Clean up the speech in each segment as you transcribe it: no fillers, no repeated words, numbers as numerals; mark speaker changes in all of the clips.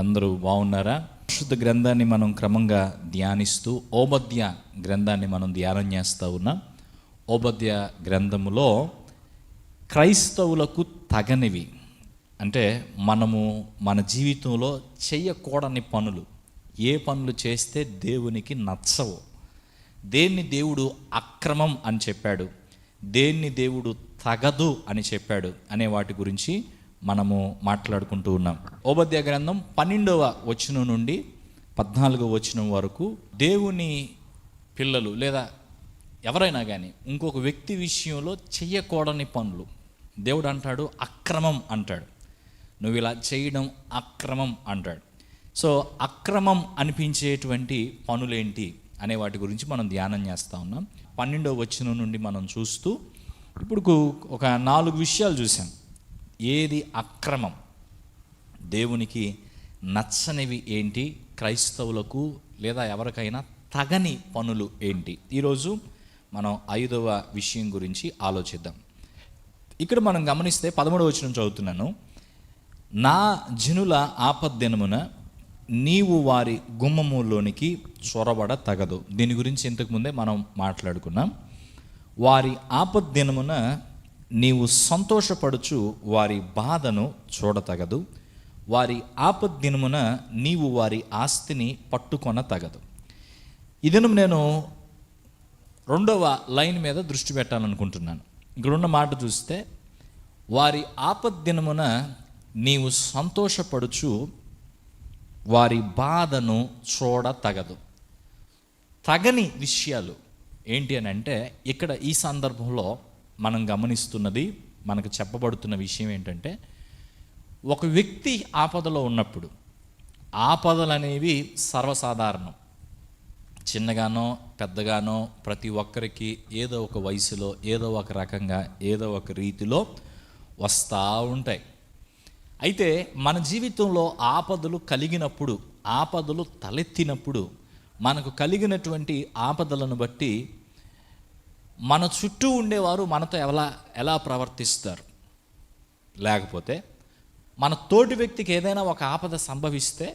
Speaker 1: అందరూ బాగున్నారా? పరిశుద్ధ గ్రంథాన్ని మనం క్రమంగా ధ్యానిస్తూ ఓబద్య గ్రంథాన్ని మనం ధ్యానం చేస్తూ ఉన్నాం. ఓబద్య గ్రంథములో క్రైస్తవులకు తగనివి అంటే మనము మన జీవితంలో చెయ్యకూడని పనులు, ఏ పనులు చేస్తే దేవునికి నచ్చవు, దేన్ని దేవుడు అక్రమం అని చెప్పాడు, దేన్ని దేవుడు తగదు అని చెప్పాడు అనే వాటి గురించి మనము మాట్లాడుకుంటూ ఉన్నాం. ఓబద్య గ్రంథం 12వ వచనం నుండి 14వ వచనం వరకు దేవుని పిల్లలు లేదా ఎవరైనా కానీ ఇంకొక వ్యక్తి విషయంలో చెయ్యకూడని పనులు దేవుడు అంటాడు అక్రమం అంటాడు. నువ్వు ఇలా చేయడం అక్రమం అంటాడు. సో అక్రమం అనిపించేటువంటి పనులేంటి అనే వాటి గురించి మనం ధ్యానం చేస్తూ ఉన్నాం. 12వ వచనం నుండి మనం చూస్తూ ఇప్పుడు ఒక 4 విషయాలు చూసాం. ఏది అక్రమం, దేవునికి నచ్చనివి ఏంటి, క్రైస్తవులకు లేదా ఎవరికైనా తగని పనులు ఏంటి. ఈరోజు మనం 5వ విషయం గురించి ఆలోచిద్దాం. ఇక్కడ మనం గమనిస్తే 13వ వచనం చదువుతున్నాను. నా జనుల ఆపద్దినమున నీవు వారి గుమ్మములోనికి చొరబడ తగదు. దీని గురించి ఇంతకుముందే మనం మాట్లాడుకున్నాం. వారి ఆపద్దినమున నీవు సంతోషపడుచు వారి బాధను చూడతగదు. వారి ఆపద్దినమున నీవు వారి ఆస్తిని పట్టుకొన తగదు. ఇదిను నేను 2వ లైన్ మీద దృష్టి పెట్టాలనుకుంటున్నాను. ఇక్కడున్న మాట చూస్తే వారి ఆపద్దినమున నీవు సంతోషపడుచు వారి బాధను చూడ తగదు. తగని విషయాలు ఏంటి అని అంటే ఇక్కడ ఈ సందర్భంలో మనం గమనిస్తున్నది, మనకు చెప్పబడుతున్న విషయం ఏంటంటే ఒక వ్యక్తి ఆపదలో ఉన్నప్పుడు, ఆపదలు అనేవి సర్వసాధారణం. చిన్నగానో పెద్దగానో ప్రతి ఒక్కరికి ఏదో ఒక వయసులో ఏదో ఒక రకంగా ఏదో ఒక రీతిలో వస్తూ ఉంటాయి. అయితే మన జీవితంలో ఆపదలు కలిగినప్పుడు, ఆపదలు తలెత్తినప్పుడు మనకు కలిగినటువంటి ఆపదలను బట్టి మన చుట్టూ ఉండేవారు మనతో ఎలా ప్రవర్తిస్తారు, లేకపోతే మన తోటి వ్యక్తికి ఏదైనా ఒక ఆపద సంభవిస్తే,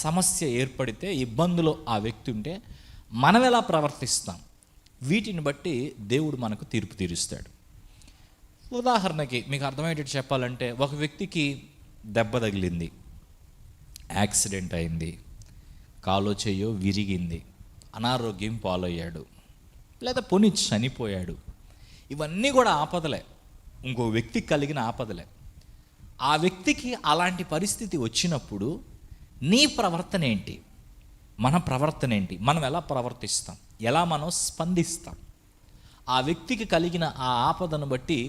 Speaker 1: సమస్య ఏర్పడితే, ఇబ్బందులు ఆ వ్యక్తి ఉంటే మనం ఎలా ప్రవర్తిస్తాం, వీటిని బట్టి దేవుడు మనకు తీర్పు తీరుస్తాడు. ఉదాహరణకి మీకు అర్థమయ్యేటట్టు చెప్పాలంటే ఒక వ్యక్తికి దెబ్బ తగిలింది, యాక్సిడెంట్ అయింది, కాలో చెయ్యో విరిగింది, అనారోగ్యం పాలయ్యాడు, లేదా పోనీ చనిపోయాడు. ఇవన్నీ కూడా ఆపదలే, ఇంకో వ్యక్తికి కలిగిన ఆపదలే. ఆ వ్యక్తికి అలాంటి పరిస్థితి వచ్చినప్పుడు నీ ప్రవర్తన ఏంటి, మన ప్రవర్తన ఏంటి, మనం ఎలా ప్రవర్తిస్తాం, ఎలా మనం స్పందిస్తాం, ఆ వ్యక్తికి కలిగిన ఆ ఆపదను బట్టి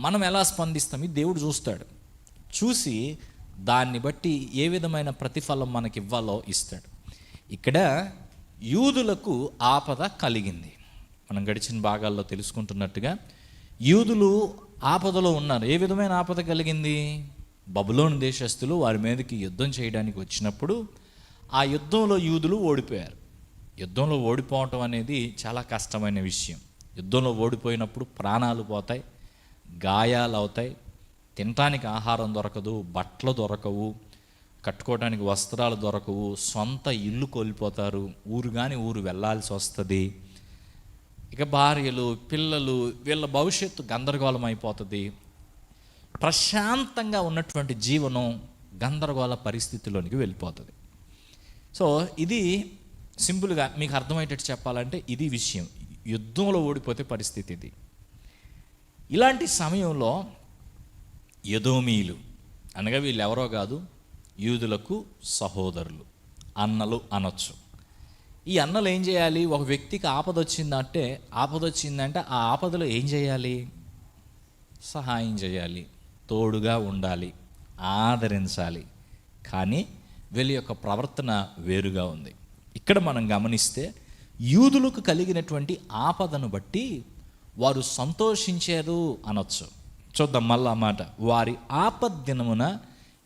Speaker 1: మనం ఎలా స్పందిస్తాం ఇది దేవుడు చూస్తాడు. చూసి దాన్ని బట్టి ఏ విధమైన ప్రతిఫలం మనకి ఇవ్వాలో ఇస్తాడు. ఇక్కడ యూదులకు ఆపద కలిగింది. మనం గడిచిన భాగాల్లో తెలుసుకుంటున్నట్టుగా యూదులు ఆపదలో ఉన్నారు. ఏ విధమైన ఆపద కలిగింది? బబులోను దేశస్థులు వారి మీదకి యుద్ధం చేయడానికి వచ్చినప్పుడు ఆ యుద్ధంలో యూదులు ఓడిపోయారు. యుద్ధంలో ఓడిపోవటం అనేది చాలా కష్టమైన విషయం. యుద్ధంలో ఓడిపోయినప్పుడు ప్రాణాలు పోతాయి, గాయాలు అవుతాయి, తినటానికి ఆహారం దొరకదు, బట్టలు దొరకవు, కట్టుకోవడానికి వస్త్రాలు దొరకవు, సొంత ఇల్లు కోల్పోతారు, ఊరు కానీ ఊరు వెళ్ళాల్సి వస్తుంది. ఇక భార్యలు పిల్లలు వీళ్ళ భవిష్యత్తు గందరగోళం అయిపోతుంది. ప్రశాంతంగా ఉన్నటువంటి జీవనం గందరగోళ పరిస్థితిలోనికి వెళ్ళిపోతుంది. సో ఇది సింపుల్గా మీకు అర్థమయ్యేటట్టు చెప్పాలంటే ఇది విషయం. యుద్ధంలో ఓడిపోతే పరిస్థితి ఇది. ఇలాంటి సమయంలో ఎదోమీయులు అనగా వీళ్ళు ఎవరో కాదు, యూదులకు సహోదరులు, అన్నలు అనొచ్చు. ఈ అన్నలు ఏం చేయాలి? ఒక వ్యక్తికి ఆపద వచ్చిందంటే ఆ ఆపదలో ఏం చేయాలి? సహాయం చేయాలి, తోడుగా ఉండాలి, ఆదరించాలి. కానీ వీళ్ళ యొక్క ప్రవర్తన వేరుగా ఉంది. ఇక్కడ మనం గమనిస్తే యూదులకు కలిగినటువంటి ఆపదను బట్టి వారు సంతోషించారు అనొచ్చు. చూద్దాం మళ్ళా మాట. వారి ఆపద్దినమున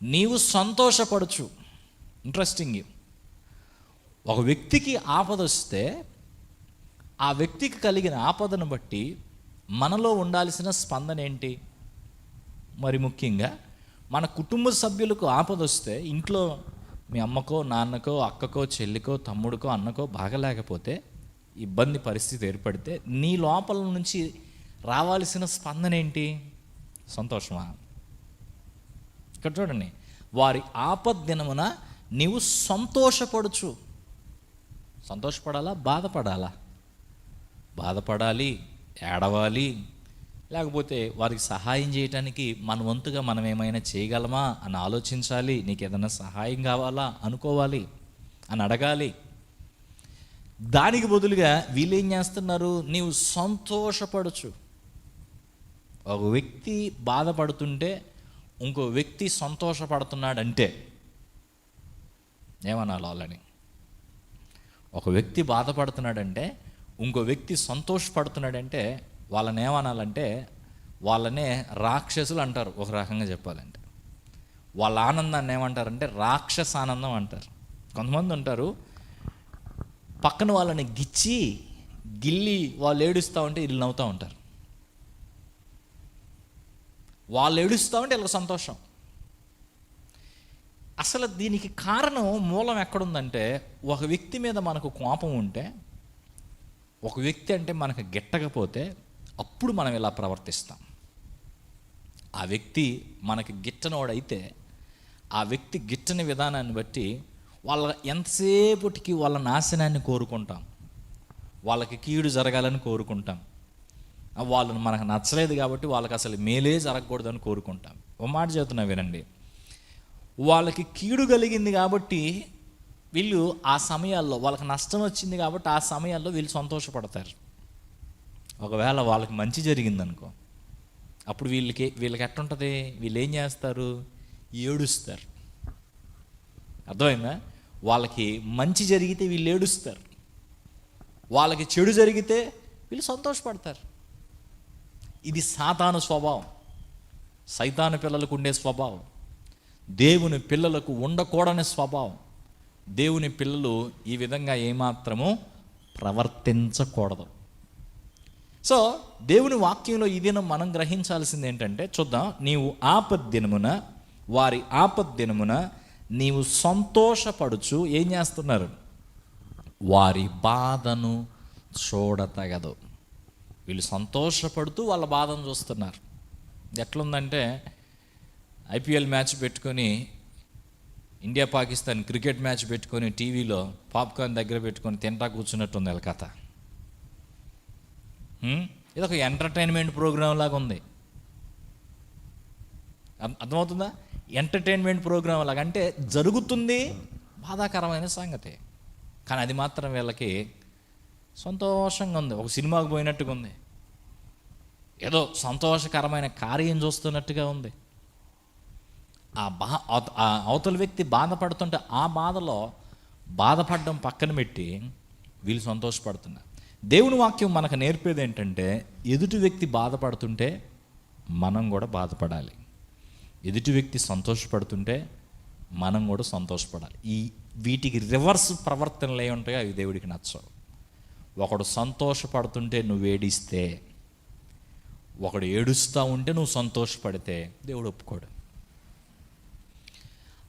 Speaker 1: నీవు సంతోషపడచ్చు. ఇంట్రెస్టింగ్. ఒక వ్యక్తికి ఆపద వస్తే ఆ వ్యక్తికి కలిగిన ఆపదను బట్టి మనలో ఉండాల్సిన స్పందన ఏంటి? మరి ముఖ్యంగా మన కుటుంబ సభ్యులకు ఆపద వస్తే ఇంట్లో మీ అమ్మకో నాన్నకో అక్కకో చెల్లికో తమ్ముడికో అన్నకో బాగలేకపోతే ఇబ్బంది పరిస్థితి ఏర్పడితే నీ లోపల నుంచి రావాల్సిన స్పందన ఏంటి? సంతోషమా? ఇక్కడ చూడండి, వారి ఆపద్దినమున నీవు సంతోషపడుచు. సంతోషపడాలా? బాధపడాలా? బాధపడాలి, ఏడవాలి. లేకపోతే వారికి సహాయం చేయటానికి మన వంతుగా మనం ఏమైనా చేయగలమా అని ఆలోచించాలి. నీకు ఏదైనా సహాయం కావాలా అనుకోవాలి, అని అడగాలి. దానికి బదులుగా వీళ్ళు ఏం చేస్తున్నారు? నీవు సంతోషపడచ్చు. ఒక వ్యక్తి బాధపడుతుంటే ఇంకో వ్యక్తి సంతోషపడుతున్నాడంటే ఏమనాలి వాళ్ళని? ఒక వ్యక్తి బాధపడుతున్నాడంటే ఇంకో వ్యక్తి సంతోషపడుతున్నాడంటే వాళ్ళని ఏమనాలంటే వాళ్ళనే రాక్షసులు అంటారు. ఒక రకంగా చెప్పాలంటే వాళ్ళ ఆనందాన్ని ఏమంటారంటే రాక్షస ఆనందం అంటారు. కొంతమంది ఉంటారు, పక్కన వాళ్ళని గిల్లి వాళ్ళు ఏడుస్తూ ఉంటే వీళ్ళు నవ్వుతూ ఉంటారు. వాళ్ళు ఏడుస్తూ ఉంటే వీళ్ళకి సంతోషం. అసలు దీనికి కారణం, మూలం ఎక్కడుందంటే, ఒక వ్యక్తి మీద మనకు కోపం ఉంటే, ఒక వ్యక్తి అంటే మనకు గిట్టకపోతే అప్పుడు మనం ఇలా ప్రవర్తిస్తాం. ఆ వ్యక్తి మనకి గిట్టనోడైతే ఆ వ్యక్తి గిట్టని విధానాన్ని బట్టి వాళ్ళ ఎంతసేపటికి వాళ్ళ నాశనాన్ని కోరుకుంటాం, వాళ్ళకి కీడు జరగాలని కోరుకుంటాం. వాళ్ళని మనకు నచ్చలేదు కాబట్టి వాళ్ళకి అసలు మేలే జరగకూడదని కోరుకుంటాం. ఒక మాట చెబుతున్నా వినండి, వాళ్ళకి కీడు కలిగింది కాబట్టి వీళ్ళు ఆ సమయాల్లో, వాళ్ళకి నష్టం వచ్చింది కాబట్టి ఆ సమయాల్లో వీళ్ళు సంతోషపడతారు. ఒకవేళ వాళ్ళకి మంచి జరిగిందనుకో, అప్పుడు వీళ్ళకి ఎట్టుంటుంది? వీళ్ళు ఏం చేస్తారు? ఏడుస్తారు. అర్థమైందా? వాళ్ళకి మంచి జరిగితే వీళ్ళు ఏడుస్తారు, వాళ్ళకి చెడు జరిగితే వీళ్ళు సంతోషపడతారు. ఇది సాతాను స్వభావం, సైతాను పిల్లలకు ఉండే స్వభావం, దేవుని పిల్లలకు ఉండకూడని స్వభావం. దేవుని పిల్లలు ఈ విధంగా ఏమాత్రము ప్రవర్తించకూడదు. సో దేవుని వాక్యంలో ఈ దినం మనం గ్రహించాల్సింది ఏంటంటే, చూద్దాం. నీవు ఆపద్దినమున, వారి ఆపద్దినమున నీవు సంతోషపడుచు ఏం చేస్తున్నారు? వారి బాధను చూడతగదు. వీళ్ళు సంతోషపడుతూ వాళ్ళ బాధను చూస్తున్నారు. ఎట్లుందంటే, ఐపీఎల్ మ్యాచ్ పెట్టుకొని, ఇండియా పాకిస్తాన్ క్రికెట్ మ్యాచ్ పెట్టుకొని టీవీలో పాప్కార్న్ దగ్గర పెట్టుకొని తింటా కూర్చున్నట్టుంది వీళ్ళ కథ. ఇది ఒక ఎంటర్టైన్మెంట్ ప్రోగ్రాం లాగా ఉంది. అర్థమవుతుందా? ఎంటర్టైన్మెంట్ ప్రోగ్రాం లాగా. అంటే జరుగుతుంది, బాధాకరమైన సంగతి, కానీ అది మాత్రం వీళ్ళకి సంతోషంగా ఉంది. ఒక సినిమాకు పోయినట్టుగా ఉంది, ఏదో సంతోషకరమైన కార్యం చూస్తున్నట్టుగా ఉంది. ఆ అవతల వ్యక్తి బాధపడుతుంటే ఆ బాధలో బాధపడడం పక్కన పెట్టి వీళ్ళు సంతోషపడుతున్నారు. దేవుని వాక్యం మనకు నేర్పేది ఏంటంటే, ఎదుటి వ్యక్తి బాధపడుతుంటే మనం కూడా బాధపడాలి, ఎదుటి వ్యక్తి సంతోషపడుతుంటే మనం కూడా సంతోషపడాలి. వీటికి రివర్స్ ప్రవర్తనలు ఏ ఉంటాయో అవి దేవుడికి నచ్చవు. ఒకడు సంతోషపడుతుంటే నువ్వు ఏడిస్తే, ఒకడు ఏడుస్తూ ఉంటే నువ్వు సంతోషపడితే దేవుడు ఒప్పుకోడు.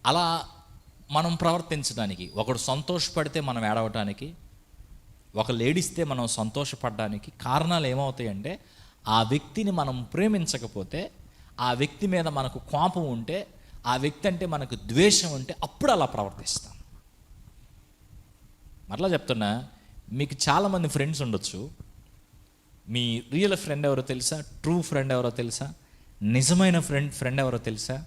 Speaker 1: అలా మనం ప్రవర్తించడానికి, ఒకడు సంతోషపడితే మనం ఏడవటానికి, ఒకళ్ళు ఏడిస్తే మనం సంతోషపడడానికి కారణాలు ఏమవుతాయంటే, ఆ వ్యక్తిని మనం ప్రేమించకపోతే, ఆ వ్యక్తి మీద మనకు కోపం ఉంటే, ఆ వ్యక్తి అంటే మనకు ద్వేషం ఉంటే అప్పుడు అలా ప్రవర్తిస్తాం. మరలా చెప్తున్నా, మీకు చాలామంది ఫ్రెండ్స్ ఉండొచ్చు. మీ రియల్ ఫ్రెండ్ ఎవరో తెలుసా? ట్రూ ఫ్రెండ్ ఎవరో తెలుసా? నిజమైన ఫ్రెండ్ ఎవరో తెలుసా?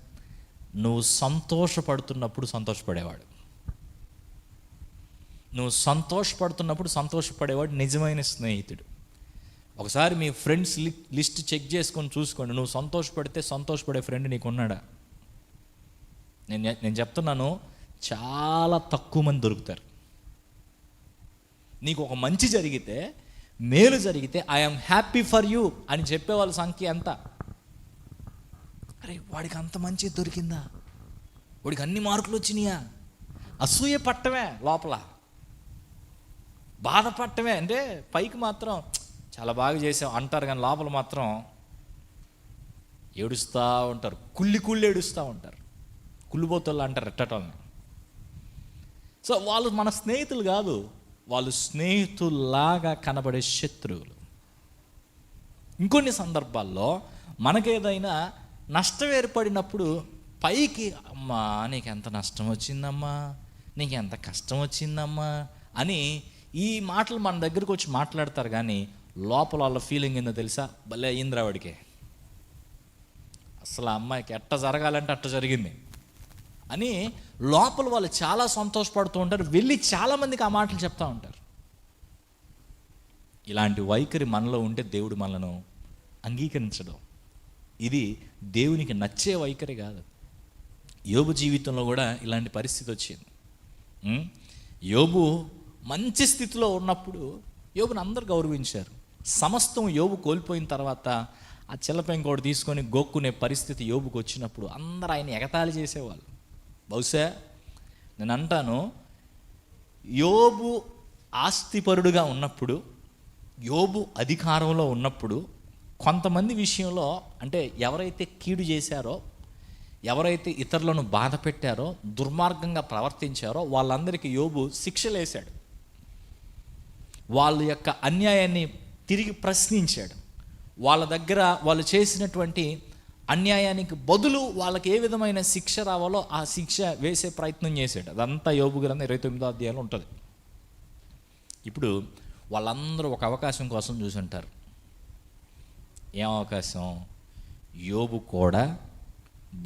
Speaker 1: నువ్వు సంతోషపడుతున్నప్పుడు సంతోషపడేవాడు, నువ్వు సంతోషపడుతున్నప్పుడు సంతోషపడేవాడు నిజమైన స్నేహితుడు. ఒకసారి మీ ఫ్రెండ్స్ లిస్ట్ చెక్ చేసుకొని చూసుకోండి. నువ్వు సంతోషపడితే సంతోషపడే ఫ్రెండ్ నీకు ఉన్నాడా? నేను చెప్తున్నాను, చాలా తక్కువ మంది దొరుకుతారు. నీకు ఒక మంచి జరిగితే, మేలు జరిగితే ఐఎమ్ హ్యాపీ ఫర్ యూ అని చెప్పే వాళ్ళ సంఖ్య ఎంత? అరే వాడికి అంత మంచి దొరికిందా, వాడికి అన్ని మార్కులు వచ్చినాయా? అసూయ పట్టమే, లోపల బాధపడటమే. అంటే పైకి మాత్రం చాలా బాగా చేసాం అంటారు, కానీ లోపల మాత్రం ఏడుస్తూ ఉంటారు, కుళ్ళి ఏడుస్తూ ఉంటారు. కుళ్ళిపోతోళ్ళు అంటారు ఎట్టటోళ్ళని. సో వాళ్ళు మన స్నేహితులు కాదు, వాళ్ళు స్నేహితుల్లాగా కనబడే శత్రువులు. ఇంకొన్ని సందర్భాల్లో మనకేదైనా నష్టం ఏర్పడినప్పుడు పైకి, అమ్మా నీకు ఎంత నష్టం వచ్చిందమ్మా, నీకు ఎంత కష్టం వచ్చిందమ్మా అని ఈ మాటలు మన దగ్గరకు వచ్చి మాట్లాడతారు. కానీ లోపల వాళ్ళ ఫీలింగ్ ఏందో తెలుసా? భలే అయిందిరా వాడికి, అసలు ఆ అమ్మాయికి ఎట్ట జరగాలంటే అట్ట జరిగింది అని లోపల వాళ్ళు చాలా సంతోషపడుతూ ఉంటారు. వెళ్ళి చాలామందికి ఆ మాటలు చెప్తూ ఉంటారు. ఇలాంటి వైఖరి మనలో ఉంటే దేవుడు మనలను అంగీకరించడం, ఇది దేవునికి నచ్చే వైఖరి కాదు. యోబు జీవితంలో కూడా ఇలాంటి పరిస్థితి వచ్చింది. యోబు మంచి స్థితిలో ఉన్నప్పుడు యోబుని అందరు గౌరవించారు. సమస్తం యోబు కోల్పోయిన తర్వాత ఆ చిల్లపెంకోడు తీసుకొని గోక్కునే పరిస్థితి యోబుకు వచ్చినప్పుడు అందరూ ఆయన ఎగతాళి చేసేవాళ్ళు. బహుశా నేను అంటాను, యోబు ఆస్తిపరుడుగా ఉన్నప్పుడు, యోబు అధికారంలో ఉన్నప్పుడు కొంతమంది విషయంలో, అంటే ఎవరైతే కీడు చేశారో, ఎవరైతే ఇతరులను బాధ పెట్టారో, దుర్మార్గంగా ప్రవర్తించారో వాళ్ళందరికీ యోబు శిక్షలు వేశాడు. వాళ్ళ యొక్క అన్యాయాన్ని తిరిగి ప్రశ్నించాడు. వాళ్ళ దగ్గర వాళ్ళు చేసినటువంటి అన్యాయానికి బదులు వాళ్ళకి ఏ విధమైన శిక్ష రావాలో ఆ శిక్ష వేసే ప్రయత్నం చేశాడు. అదంతా యోబు గ్రంథం 29వ అధ్యాయంలో ఉంటుంది. ఇప్పుడు వాళ్ళందరూ ఒక అవకాశం కోసం చూసుంటారు. ఏం అవకాశం? యోబు కూడా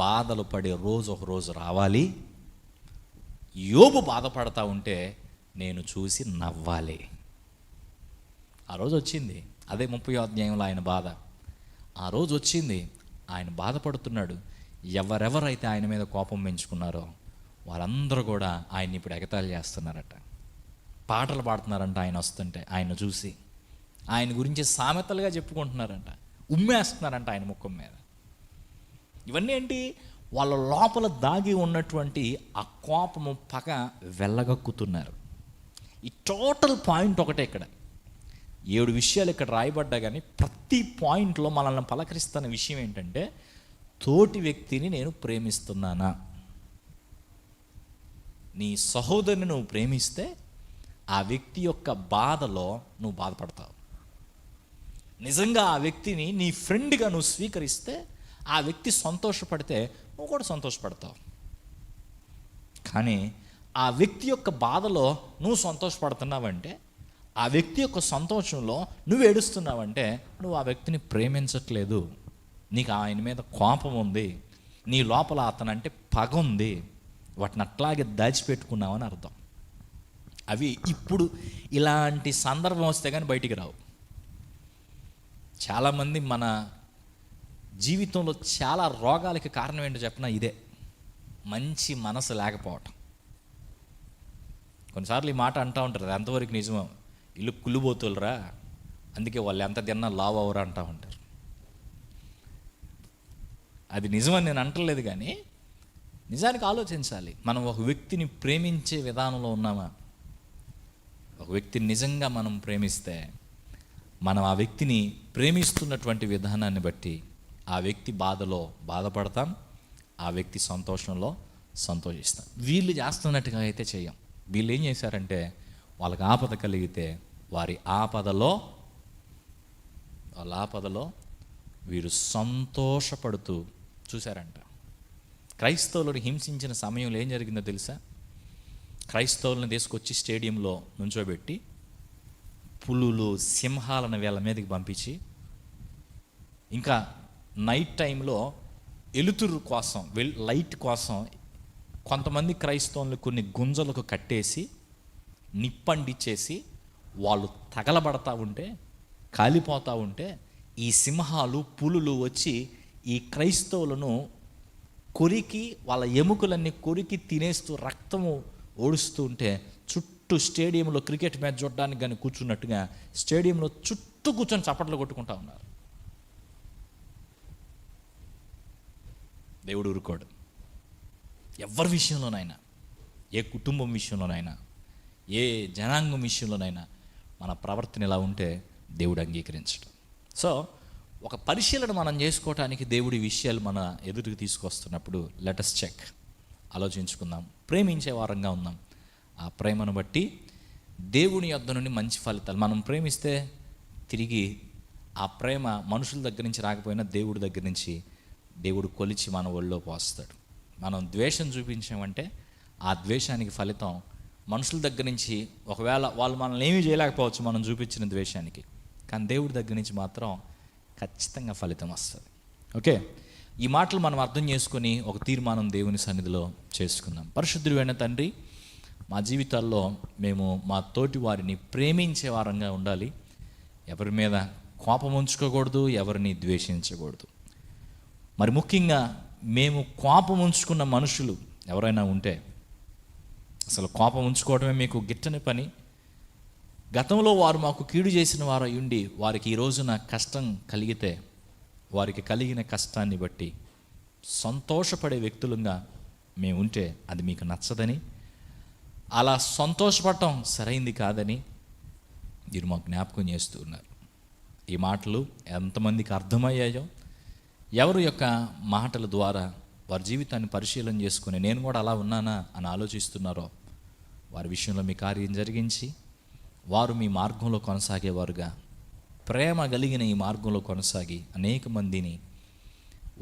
Speaker 1: బాధలు పడే రోజు ఒక రోజు రావాలి, యోబు బాధపడతా ఉంటే నేను చూసి నవ్వాలి. ఆ రోజు వచ్చింది. అదే 30వ అధ్యాయంలో ఆయన బాధ. ఆ రోజు వచ్చింది. ఆయన బాధపడుతున్నాడు. ఎవరెవరైతే ఆయన మీద కోపం పెంచుకున్నారో వారందరూ కూడా ఆయన్ని ఇప్పుడు ఎగతాళి చేస్తున్నారట, పాటలు పాడుతున్నారంట. ఆయన వస్తుంటే ఆయన చూసి ఆయన గురించి సామెతలుగా చెప్పుకుంటున్నారంట, ఉమ్మేస్తున్నారంట ఆయన ముఖం మీద. ఇవన్నీ ఏంటి? వాళ్ళ లోపల దాగి ఉన్నటువంటి ఆ కోపము, పగ వెళ్ళగక్కుతున్నారు. ఈ టోటల్ పాయింట్ ఒకటే. ఇక్కడ 7 విషయాలు ఇక్కడ రాయబడ్డా కానీ ప్రతి పాయింట్లో మనల్ని పలకరిస్తున్న విషయం ఏంటంటే, తోటి వ్యక్తిని నేను ప్రేమిస్తున్నానా? నీ సహోదరుని నువ్వు ప్రేమిస్తే ఆ వ్యక్తి యొక్క బాధలో నువ్వు బాధపడతావు. నిజంగా ఆ వ్యక్తిని నీ ఫ్రెండ్గా నువ్వు స్వీకరిస్తే ఆ వ్యక్తి సంతోషపడితే నువ్వు కూడా సంతోషపడతావు. కానీ ఆ వ్యక్తి యొక్క బాధలో నువ్వు సంతోషపడుతున్నావంటే, ఆ వ్యక్తి యొక్క సంతోషంలో నువ్వు ఏడుస్తున్నావంటే నువ్వు ఆ వ్యక్తిని ప్రేమించట్లేదు. నీకు ఆయన మీద కోపం ఉంది, నీ లోపల అతనంటే పగ ఉంది, వాటిని అట్లాగే దాచిపెట్టుకున్నావని అర్థం. అవి ఇప్పుడు ఇలాంటి సందర్భం వస్తే కానీ బయటికి రావు. చాలామంది మన జీవితంలో చాలా రోగాలకి కారణం ఏంటో చెప్పినా ఇదే, మంచి మనసు లేకపోవటం. కొన్నిసార్లు ఈ మాట అంటూ ఉంటారు, అది ఎంతవరకు నిజమో, ఇల్లు కుళ్ళుబోతులరా, అందుకే వాళ్ళు ఎంత తిన్నా లావు అవరా అంటూ ఉంటారు. అది నిజమని నేను అంటలేదు, కానీ నిజానికి ఆలోచించాలి. మనం ఒక వ్యక్తిని ప్రేమించే విధానంలో ఉన్నామా? ఒక వ్యక్తిని నిజంగా మనం ప్రేమిస్తే మనం ఆ వ్యక్తిని ప్రేమిస్తున్నటువంటి విధానాన్ని బట్టి ఆ వ్యక్తి బాధలో బాధపడతాం, ఆ వ్యక్తి సంతోషంలో సంతోషిస్తాం. వీళ్ళు చేస్తున్నట్టుగా అయితే చెయ్యం. వీళ్ళు ఏం చేశారంటే, వాళ్ళకి ఆపద కలిగితే వాళ్ళ ఆపదలో వీరు సంతోషపడుతూ చూశారంట. క్రైస్తవులను హింసించిన సమయంలో ఏం జరిగిందో తెలుసా? క్రైస్తవులను తీసుకొచ్చి స్టేడియంలో నుంచోబెట్టి పులులు, సింహాలను వీళ్ళ మీదకి పంపించి, ఇంకా నైట్ టైంలో ఎలుతురు కోసం, లైట్ కోసం కొంతమంది క్రైస్తవులను కొన్ని గుంజలకు కట్టేసి నిప్పండిచ్చేసి వాళ్ళు తగలబడతా ఉంటే, కాలిపోతూ ఉంటే, ఈ సింహాలు, పులులు వచ్చి ఈ క్రైస్తవులను కొరికి, వాళ్ళ ఎముకలన్నీ కొరికి తినేస్తూ రక్తము ఓడుస్తూ ఉంటే, చుట్టూ స్టేడియంలో క్రికెట్ మ్యాచ్ చూడడానికి కానీ కూర్చున్నట్టుగా స్టేడియంలో చుట్టూ కూర్చొని చప్పట్లు కొట్టుకుంటా ఉన్నారు. దేవుడు ఊరుకోడు. ఎవరి విషయంలోనైనా, ఏ కుటుంబం విషయంలోనైనా, ఏ జనాంగం విషయంలోనైనా మన ప్రవర్తన ఇలా ఉంటే దేవుడు అంగీకరించడం. సో ఒక పరిశీలన మనం చేసుకోవటానికి దేవుడి విషయాలు మన ఎదుటికి తీసుకొస్తున్నప్పుడు లెట్ us చెక్, ఆలోచించుకుందాం. ప్రేమించే వారంగా ఉందాం. ఆ ప్రేమను బట్టి దేవుని యొద్ద నుండి మంచి ఫలితాలు. మనం ప్రేమిస్తే తిరిగి ఆ ప్రేమ మనుషుల దగ్గర నుంచి రాకపోయినా దేవుడి దగ్గర నుంచి దేవుడు కొలిచి మన ఒళ్ళో పోస్తాడు. మనం ద్వేషం చూపించామంటే ఆ ద్వేషానికి ఫలితం మనుషుల దగ్గర నుంచి, ఒకవేళ వాళ్ళు మనల్ని ఏమీ చేయలేకపోవచ్చు మనం చూపించిన ద్వేషానికి, కానీ దేవుడి దగ్గర నుంచి మాత్రం ఖచ్చితంగా ఫలితం వస్తుంది. ఓకే, ఈ మాటలు మనం అర్థం చేసుకొని ఒక తీర్మానం దేవుని సన్నిధిలో చేసుకుందాం. పరిశుద్ధుడైన తండ్రి, మా జీవితాల్లో మేము మా తోటి వారిని ప్రేమించే వారంగా ఉండాలి. ఎవరి మీద కోపం ఉంచుకోకూడదు, ఎవరిని ద్వేషించకూడదు. మరి ముఖ్యంగా మేము కోపం ఉంచుకున్న మనుషులు ఎవరైనా ఉంటే, అసలు కోపం ఉంచుకోవడమే మీకు గిట్టని పని, గతంలో వారు మాకు కీడు చేసిన వారు అయ్యుండి వారికి ఈ రోజున కష్టం కలిగితే వారికి కలిగిన కష్టాన్ని బట్టి సంతోషపడే వ్యక్తులుగా మేము ఉంటే అది మీకు నచ్చదని, అలా సంతోషపడటం సరైంది కాదని మీరు మాకు జ్ఞాపకం చేస్తూ ఉన్నారు. ఈ మాటలు ఎంతమందికి అర్థమయ్యాయో, ఎవరి యొక్క మాటల ద్వారా వారి జీవితాన్ని పరిశీలన చేసుకుని నేను కూడా అలా ఉన్నానా అని ఆలోచిస్తున్నారో వారి విషయంలో మీ కార్యం జరిగించి వారు మీ మార్గంలో కొనసాగేవారుగా, ప్రేమ కలిగిన ఈ మార్గంలో కొనసాగి అనేక మందిని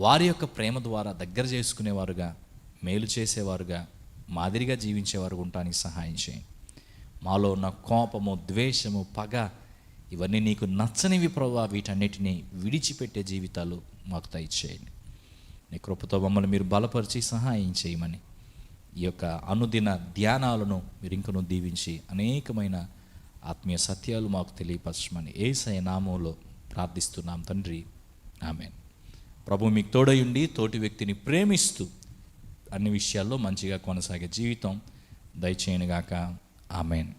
Speaker 1: వారి యొక్క ప్రేమ ద్వారా దగ్గర చేసుకునేవారుగా, మేలు చేసేవారుగా, మాదిరిగా జీవించేవారు ఉండటానికి సహాయం చేయండి. మాలో ఉన్న కోపము, ద్వేషము, పగ ఇవన్నీ నీకు నచ్చనివి ప్రభువా, వీటన్నిటినీ విడిచిపెట్టే జీవితాలు మాకు దయచేయండి. నీ కృపతో మమ్మల్ని మీరు బలపరిచి సహాయం చేయమని ఈ యొక్క అనుదిన ధ్యానాలను మీరు ఇంకనూ దీవించి అనేకమైన ఆత్మీయ సత్యాలు మాకు తెలియపరచమని యేసయ్య నామములో ప్రార్థిస్తున్నాం తండ్రి, ఆమేన్. ప్రభు మీకు తోడయుండి తోటి వ్యక్తిని ప్రేమిస్తూ అన్ని విషయాల్లో మంచిగా కొనసాగే జీవితం దయచేయనుగాక. ఆమేన్.